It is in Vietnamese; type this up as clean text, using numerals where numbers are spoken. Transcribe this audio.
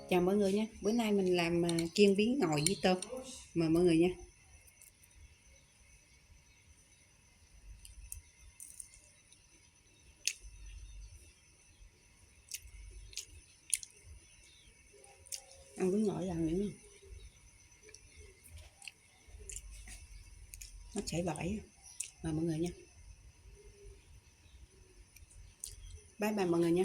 Chào mọi người nha. Bữa nay mình làm chiên bí ngòi với tôm. Mời mọi người nha. Ăn bí ngòi là những nó chảy bãi. Mời mọi người nha. Bye bye mọi người nha.